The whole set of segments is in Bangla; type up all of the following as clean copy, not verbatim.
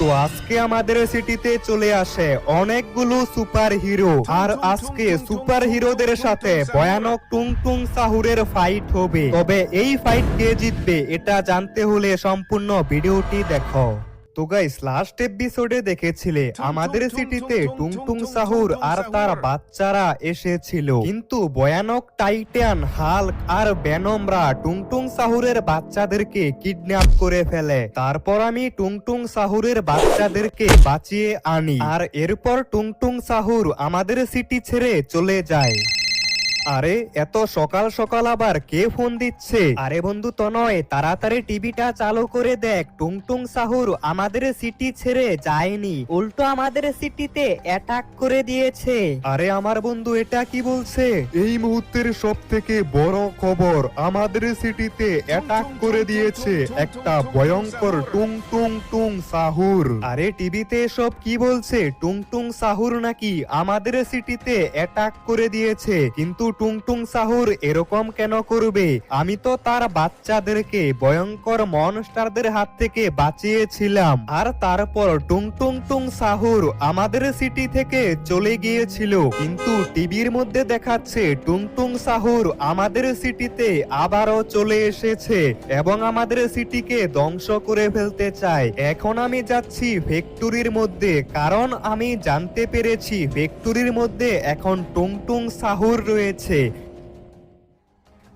তো আজকে আমাদের সিটিতে চলে আসে অনেকগুলো সুপার হিরো, আর আজকে সুপার হিরোদের সাথে ভয়ানক টুং টুং সাহুরের ফাইট হবে। তবে এই ফাইট কে জিতবে এটা জানতে হলে সম্পূর্ণ ভিডিওটি দেখো। তো গাইস, লাস্ট এপিসোডে দেখেছিলে আমাদের সিটিতে টুং টুং সাহুর আর তার বাচ্চারা এসেছিল, কিন্তু ভয়ানক টাইটান, হাল্ক আর ভেনমরা টুং টুং সাহুরের বাচ্চাদেরকে কিডন্যাপ করে ফেলে। তারপর আমি টুং টুং সাহুরের বাচ্চাদেরকে বাঁচিয়ে আনি, আর এরপর টুং টুং সাহুর আমাদের সিটি ছেড়ে চলে যায়। আরে এত সকাল সকাল আবার কে ফোন দিচ্ছে? আরে বন্ধু তনয়, তাড়াতাড়ি টিভিটা চালু করে দেখ, টুং টুং সাহুর আমাদের সিটি ছেড়ে যায়নি, উল্টো আমাদের সিটিতে অ্যাটাক করে দিয়েছে। আরে আমার বন্ধু এটা কি বলছে? এই মুহূর্তের সব থেকে বড় খবর, আমাদের সিটিতে অ্যাটাক করে দিয়েছে একটা ভয়ঙ্কর টুং টুং টুং সাহুর। আরে টিভিতে সব কি বলছে? টুং টুং সাহুর নাকি আমাদের সিটিতে অ্যাটাক করে দিয়েছে, কিন্তু টুং টুং সাহুর এরকম কেন করবে? আমি তো তার বাচ্চাদেরকে ভয়ঙ্কর মনস্টারদের হাত থেকে বাঁচিয়েছিলাম, আর তারপর টুং টুং টুং সাহুর আমাদের সিটি থেকে চলে গিয়েছিল, কিন্তু টিভির মধ্যে দেখাচ্ছে টুং টুং সাহুর আমাদের সিটিতে আবারও চলে এসেছে এবং আমাদের সিটিকে ধ্বংস করে ফেলতে চায়। এখন আমি যাচ্ছি ফ্যাক্টরির মধ্যে, কারণ আমি জানতে পেরেছি ফ্যাক্টরির মধ্যে এখন টুং টুং সাহুর রয়েছে।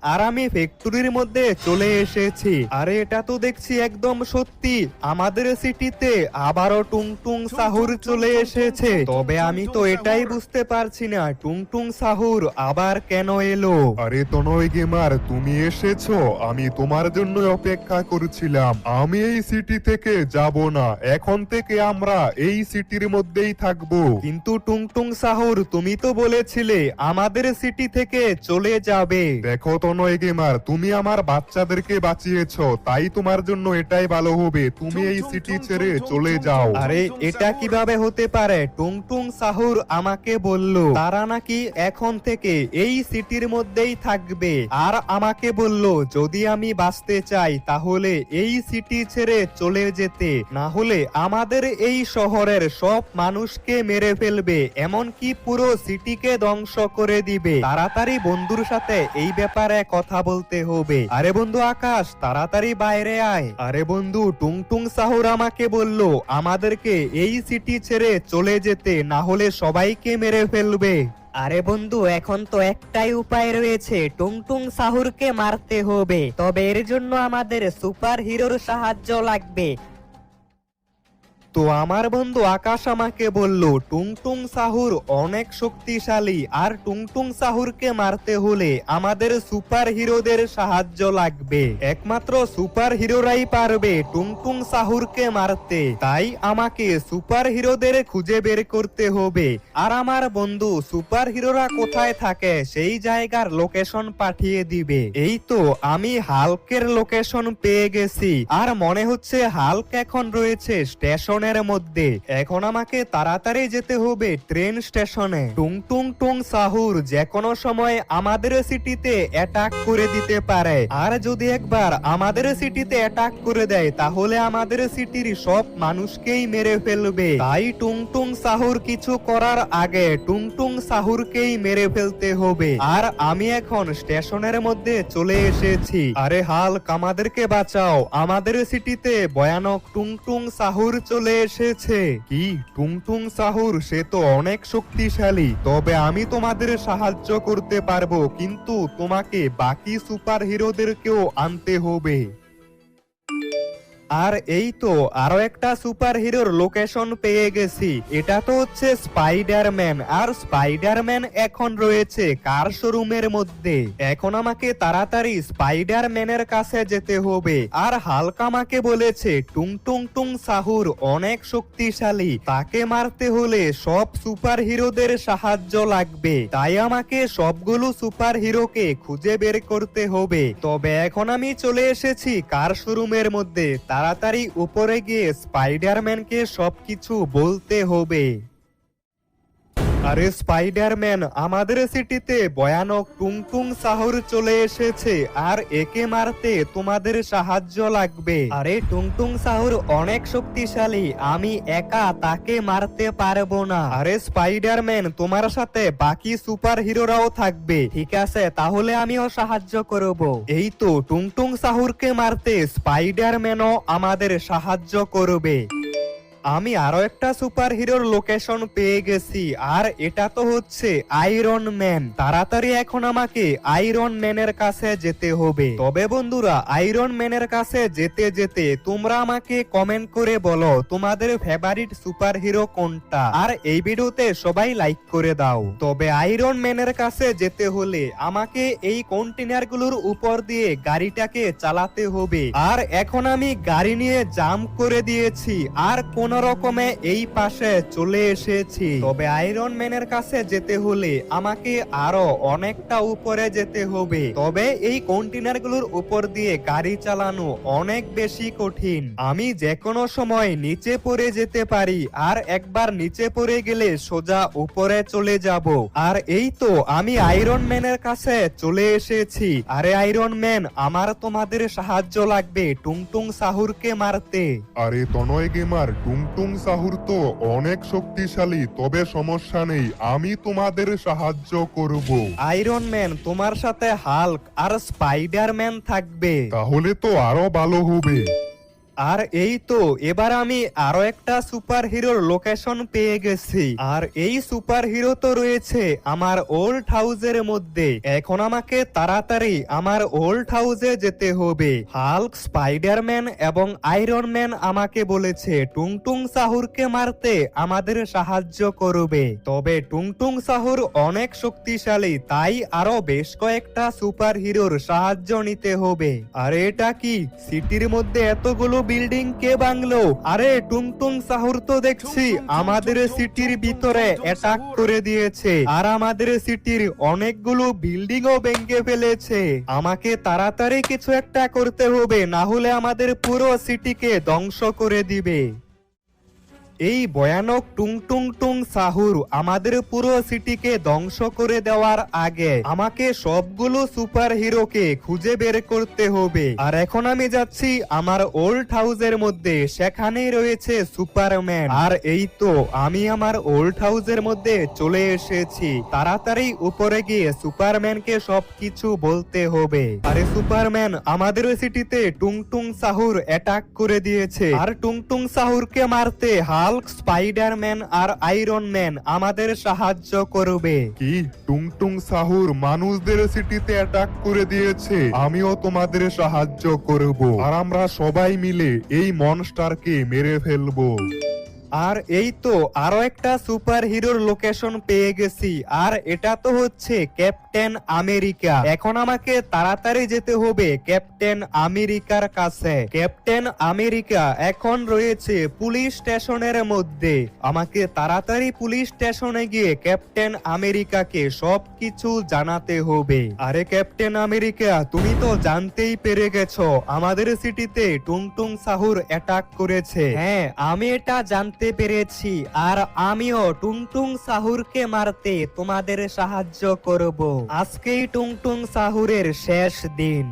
আর আমি ফ্যাক্টরির মধ্যে চলে এসেছি। আরে এটা তো দেখছি একদম সত্যি, আমাদের সিটিতে আবারও টুং টুং সাহুর চলে এসেছে। তবে আমি তো এটাই বুঝতে পারছি না টুং টুং সাহুর আবার কেন এলো। আরে তনয় গেমার, তুমি এসেছো? আমি তোমার জন্য অপেক্ষা করছিলাম। আমি এই সিটি থেকে যাব না, এখন থেকে আমরা এই সিটির মধ্যেই থাকবো। কিন্তু টুং টুং সাহুর, তুমি তো বলেছিলে আমাদের সিটি থেকে চলে যাবে। দেখো তনয় গেমার, তুমি আমার বাচ্চাদেরকে বাঁচিয়েছো, তাই তোমার জন্য এটাই ভালো হবে, তুমি এই সিটি ছেড়ে চলে যাও। আরে এটা কিভাবে হতে পারে? টুং টুং সাহুর আমাকে বলল তারা নাকি এখন থেকে এই সিটির মধ্যেই থাকবে, আর আমাকে বলল যদি আমি বাঁচতে চাই তাহলে এই সিটি ছেড়ে চলে যেতে, না হলে আমাদের এই শহরের সব মানুষকে মেরে ফেলবে, এমনকি পুরো সিটিকে ধ্বংস করে দিবে। তাড়াতাড়ি বন্ধুর সাথে এই ব্যাপারে কথা বলতে হবে। আরে বন্ধু আকাশ, তাড়াতাড়ি বাইরে আয়। আরে বন্ধু, টুং টুং সাহুর আমাকে বলল আমাদেরকে এই সিটি ছেড়ে চলে যেতে, না হলে সবাইকে মেরে ফেলবে। আরে বন্ধু, এখন তো একটাই উপায় রয়েছে, টুং টুং সাহুরকে মারতে হবে। তবে এর জন্য আমাদের সুপার হিরোর সাহায্য লাগবে। তো আমার বন্ধু আকাশ আমাকে বলল টুং টুং সাহুর অনেক শক্তিশালী, আর টুং টুং সাহুরকে মারতে হলে আমাদের সুপার হিরোদের সাহায্য লাগবে। একমাত্র সুপার হিরোরাই পারবে টুং টুং সাহুরকে মারতে, তাই আমাকে সুপার হিরোদের খুঁজে বের করতে হবে। আর আমার বন্ধু সুপার হিরোরা কোথায় থাকে সেই জায়গার লোকেশন পাঠিয়ে দিবে। এই তো আমি হাল্কের লোকেশন পেয়ে গেছি, আর মনে হচ্ছে হাল্ক এখন রয়েছে স্টেশনের মধ্যে। এখন আমাকে তাড়াতাড়ি যেতে হবে ট্রেন স্টেশনে। টুং টুং টুং সাহুর যে কোনো সময় আমাদের সিটিতে অ্যাটাক করে দিতে পারে, আর যদি একবার আমাদের সিটিতে অ্যাটাক করে দেয় তাহলে আমাদের সিটির সব মানুষকেই মেরে ফেলবে। তাই টুং টুং সাহুর কিছু করার আগে টুং টুং সাহুরকেই মেরে ফেলতে হবে। আর আমি এখন স্টেশনের মধ্যে চলে এসেছি। আরে হাল্ক, আমাদেরকে বাঁচাও, আমাদের সিটিতে ভয়ানক টুং টুং সাহুর চলে এসেছে। কি টুং টুং সাহুর? সে তো অনেক শক্তিশালী, তবে আমি তোমাদের সাহায্য করতে পারবো, কিন্তু তোমাকে বাকি সুপার হিরোদেরকেও আনতে হবে। আর এই তো আরো একটা সুপার হিরোর লোকেশন পেয়ে গেছি। এটা তো হচ্ছে স্পাইডারম্যান, আর স্পাইডারম্যান এখন রয়েছে কার শোরুমের মধ্যে। এখন আমাকে তাড়াতাড়ি স্পাইডারম্যানের কাছে যেতে হবে। আর হাল্ক আমাকে বলেছে টুং টুং টুং সাহুর অনেক শক্তিশালী, তাকে মারতে হলে সব সুপার হিরোদের সাহায্য লাগবে, তাই আমাকে সবগুলো সুপার হিরোকে খুঁজে বের করতে হবে। তবে এখন আমি চলে এসেছি কার শোরুমের মধ্যে, তাড়াতাড়ি উপরে গিয়ে স্পাইডারম্যানকে সবকিছু বলতে হবে। আরে স্পাইডারম্যান, আমাদের সিটিতে ভয়ানক টুংটুং সাহুর চলে এসেছে আর একে মারতে তোমাদের সাহায্য লাগবে। আরে টুংটুং সাহুর অনেক শক্তিশালী, আমি একা তাকে মারতে পারবো না। আরে স্পাইডারম্যান, তোমার সাথে বাকি সুপার হিরোরাও থাকবে। ঠিক আছে, তাহলে আমিও সাহায্য করব। এই তো টুংটুং সাহুরকে মারতে স্পাইডারম্যানও আমাদের সাহায্য করবে। আমি আরো একটা সুপার হিরোর লোকেশন পেয়ে গেছি, আর এটা তো হচ্ছে আয়রন ম্যান। তাড়াতাড়ি এখন আমাকে আয়রন ম্যানের কাছে যেতে হবে। তবে বন্ধুরা, আয়রন ম্যানের কাছে যেতে যেতে তোমরা আমাকে কমেন্ট করে বলো তোমাদের ফেভারিট সুপার হিরো কোনটা, আর এই ভিডিওতে সবাই লাইক করে দাও। তবে আয়রন ম্যানের কাছে যেতে হলে আমাকে এই কন্টেনার গুলোর উপর দিয়ে গাড়িটাকে চালাতে হবে। আর এখন আমি গাড়ি নিয়ে জাম্প করে দিয়েছি আর কোন রকমে এই পাশে চলে এসেছি। তবে আয়রন ম্যানের কাছে যেতে হলে আমাকে আরো অনেকটা উপরে যেতে হবে। তবে এই কন্টেনার গুলোর উপর দিয়ে গাড়ি চালানো অনেক বেশি কঠিন। আমি যে কোনো সময় নিচে পড়ে যেতে পারি, আর একবার নিচে পড়ে গেলে সোজা উপরে চলে যাব। আর এই তো আমি আয়রন ম্যানের কাছে চলে এসেছি। আরে আয়রন ম্যান, আমার তোমাদের সাহায্য লাগবে টুংটুং সাহুরকে মারতে। আরে তনয় গেমার, টুংটুং সাহুর তো অনেক শক্তিশালী, তবে সমস্যা নেই, আমি তোমাদের সাহায্য করব। আয়রন ম্যান, তোমার সাথে হাল্ক আর স্পাইডারম্যান থাকবে। তাহলে তো আরো ভালো হবে। আর এই তো এবার আমি আরো একটা সুপার হিরোর লোকেশন পেয়ে গেছি। আর এই সুপার হিরো তো রয়েছে আমার ওল্ড হাউসের মধ্যে। এখন আমাকে তাড়াতাড়ি আমার ওল্ড হাউসে যেতে হবে। হাল্ক, স্পাইডারম্যান এবং আয়রন ম্যান আমাকে বলেছে টুংটুং সাহুরকে মারতে আমাদের সাহায্য করবে। তবে টুংটুং সাহুর অনেক শক্তিশালী, তাই আরো বেশ কয়েকটা সুপার হিরোর সাহায্য নিতে হবে। আর এটা কি, সিটির মধ্যে এতগুলো বিল্ডিং কে ভাঙলো? আরে টুংটুং সাহুর তো দেখছি আমাদের সিটির ভিতরে অ্যাটাক করে দিয়েছে, আর আমাদের সিটির অনেকগুলো বিল্ডিংও ভেঙে ফেলেছে। আমাকে তাড়াতাড়ি কিছু একটা করতে হবে, না হলে আমাদের পুরো সিটিকে ধ্বংস করে দিবে। এই ভয়ানক টুংটুং টুং সাহুর আমাদের পুরো সিটিকে ধ্বংস করে দেওয়ার আগে আমাকে সবগুলো সুপার হিরোকে খুঁজে বের করতে হবে। আর এখন আমি যাচ্ছি আমার ওল্ড হাউসের মধ্যে, সেখানেই রয়েছে সুপারম্যান। আর এই তো আমি আমার ওল্ড হাউসের মধ্যে চলে এসেছি। তাড়াতাড়ি উপরে গিয়ে সুপারম্যানকে সবকিছু বলতে হবে। আরে সুপারম্যান, আমাদের সিটিতে টুংটুং সাহুর অ্যাটাক করে দিয়েছে, আর টুংটুং সাহুরকে মারতে হাল্ক, স্পাইডারম্যান আর আয়রন ম্যান আমাদের সাহায্য করবে। কি, টুংটুং সাহুর মানুষদের সিটিতে অ্যাটাক করে দিয়েছে? আমিও তোমাদের সাহায্য করব, আর আমরা সবাই মিলে এই মনস্টারকে মেরে ফেলবো। আর এই তো আরো একটা সুপার হিরোর লোকেশন পেয়ে গেছি, আর এটা তো হচ্ছে ক্যাপ্টেন আমেরিকা। এখন আমাকে তাড়াতাড়ি যেতে হবে ক্যাপ্টেন আমেরিকার কাছে। ক্যাপ্টেন আমেরিকা এখন রয়েছে পুলিশ স্টেশনের মধ্যে। আমাকে তাড়াতাড়ি পুলিশ স্টেশনে গিয়ে ক্যাপ্টেন আমেরিকাকে সবকিছু জানাতে হবে। আরে ক্যাপ্টেন আমেরিকা, তুমি তো জানতেই পেরে গেছো আমাদের সিটিতে টুংটুং সাহুর অ্যাটাক করেছে। হ্যাঁ, আমি এটা জানতে পেরেছি, আর আমিও টুংটুং সাহুরকে মারতে তোমাদের সাহায্য করব। আজকেই টুংটুং সাহুরের শেষ দিন।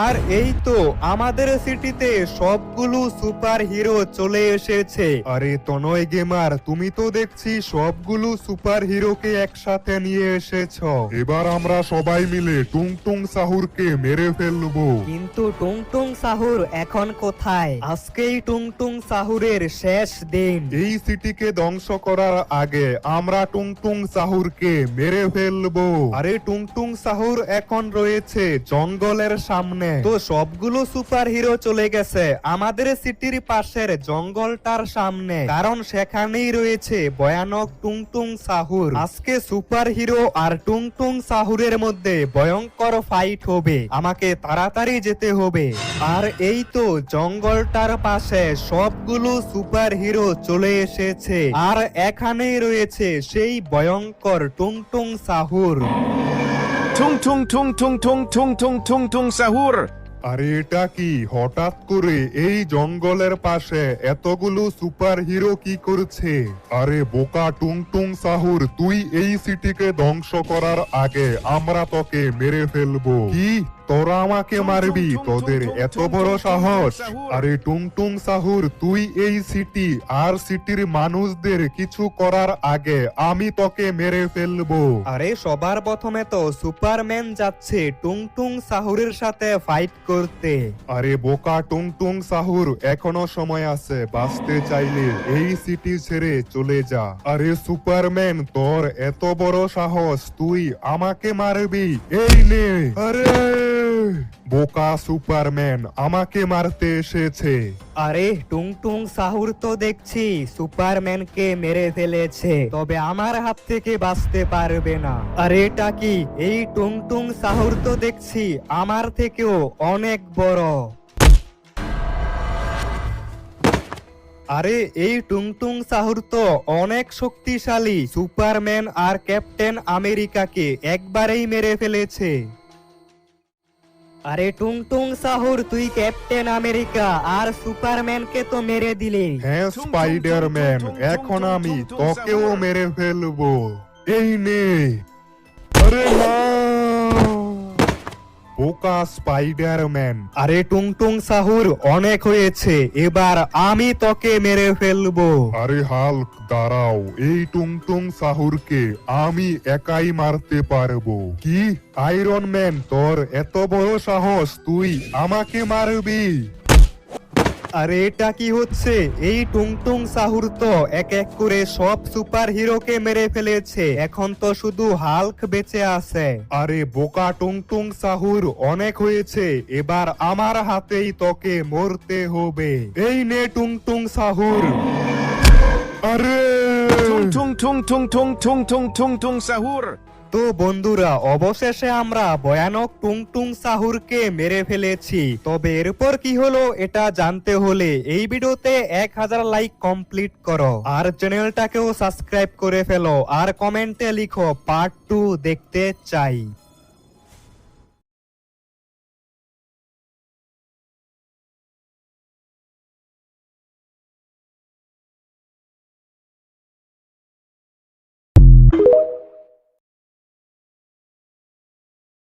আর এই তো আমাদের সিটিতে সবগুলো সুপার হিরো চলে এসেছে। আরে তনয় গেমার, তুমি তো দেখছি সবগুলো সুপার হিরোকে একসাথে নিয়ে এসেছো। এবার আমরা সবাই মিলে টুংটুং সাহুরকে মেরে ফেলবো। কিন্তু টুংটুং সাহুর এখন কোথায়? আজকেই টুংটুং সাহুরের শেষ দিন। এই সিটিকে ধ্বংস করার আগে আমরা টুংটুং সাহুরকে মেরে ফেলবো। আরে টুংটুং সাহুর এখন রয়েছে জঙ্গলের সামনে। তো সবগুলো সুপার হিরো চলে গেছে আমাদের সিটির পাশের জঙ্গলটার সামনে, কারণ সেখানেই রয়েছে ভয়ানক টুংটুং সাহুর। আজকে সুপার হিরো আর টুংটুং সাহুরের মধ্যে ভয়ঙ্কর ফাইট হবে। আমাকে তাড়াতাড়ি যেতে হবে। আর এই তো জঙ্গলটার পাশে সবগুলো সুপার হিরো চলে এসেছে, আর এখানেই রয়েছে সেই ভয়ঙ্কর টুংটুং সাহুর। Tung tung tung tung tung tung tung tung tung sahur. আরে এটা কি হঠাৎ করে এই জঙ্গলের পাশে এতগুলো সুপার হিরো কি করছে? আরে বোকা টুং টুং সাহুর, তুই এই সিটিকে ধ্বংস করার আগে আমরা তোকে মেরে ফেলবো। কি তোরা আমাকে মারবি? তোদের এত বড় সাহস? আরে টুং টুং সাহুর, তুই এই সিটি আর সিটির মানুষদের কিছু করার আগে আমি তোকে মেরে ফেলবো। আরে সবার প্রথমে তো সুপারম্যান যাচ্ছে টুং টুং সাহুরের সাথে ফাইট করতে। আরে বোকা টুং টুং সাহুর, এখনো সময় আছে, বাঁচতে চাইলে এই সিটি ছেড়ে চলে যা। আরে সুপারম্যান, তোর এত বড় সাহস, তুই আমাকে মারবি? এই নে। আরে বোকা সুপারম্যান আমাকে মারতে এসেছে। আরে টুং টুং সাহুর তো দেখছি সুপারম্যানকে মেরে ফেলেছে, তবে আমার হাত থেকে বাঁচতে পারবে না। আরে এটা কি? এই টুং টুং সাহুর তো দেখছি আমার থেকেও অনেক বড়। আরে এই টুং টুং সাহুর তো অনেক শক্তিশালী, সুপারম্যান আর ক্যাপ্টেন আমেরিকাকে একবারেই মেরে ফেলেছে। আরে টুং টুং সাহুর, তুই ক্যাপ্টেন আমেরিকা আর সুপারম্যানকে তো মেরে দিলি। হ্যাঁ স্পাইডারম্যান, এখন আমি তোকেও মেরে ফেলবো। এই নে। আরে না, বোকা স্পাইডারম্যান। আরে টুং টুং সাহুর, অনেক হয়েছে, এবার আমি তোকে মেরে ফেলবো। আরে হাল্ক দাঁড়াও, এই টুং টুং সাহুরকে আমি একাই মারতে পারবো। কি আয়রন ম্যান, তোর এত বড় সাহস, তুই আমাকে মারবি? আরে এটা কি হচ্ছে? এই টুং টুং সাহুর তো এক এক করে সব সুপার হিরোকে মেরে ফেলেছে, এখন তো শুধু হাল্ক বেঁচে আছে। আরে বোকা টুং টুং সাহুর, অনেক হয়েছে, এবার আমার হাতেই তোকে মরতে হবে। এই নে টুং টুং সাহুর। আরে Tung tung tung tung tung tung tung tung tung sahur. তো বন্ধুরা, অবশেষে আমরা ভয়ানক টুং টুং সাহুরকে মেরে ফেলেছি। তবে এরপর কি হলো এটা জানতে হলে এই ভিডিওতে 1000 লাইক কমপ্লিট করো, আর চ্যানেলটাকেও সাবস্ক্রাইব করে ফেলো, আর কমেন্টে লিখো পার্ট 2 দেখতে চাই।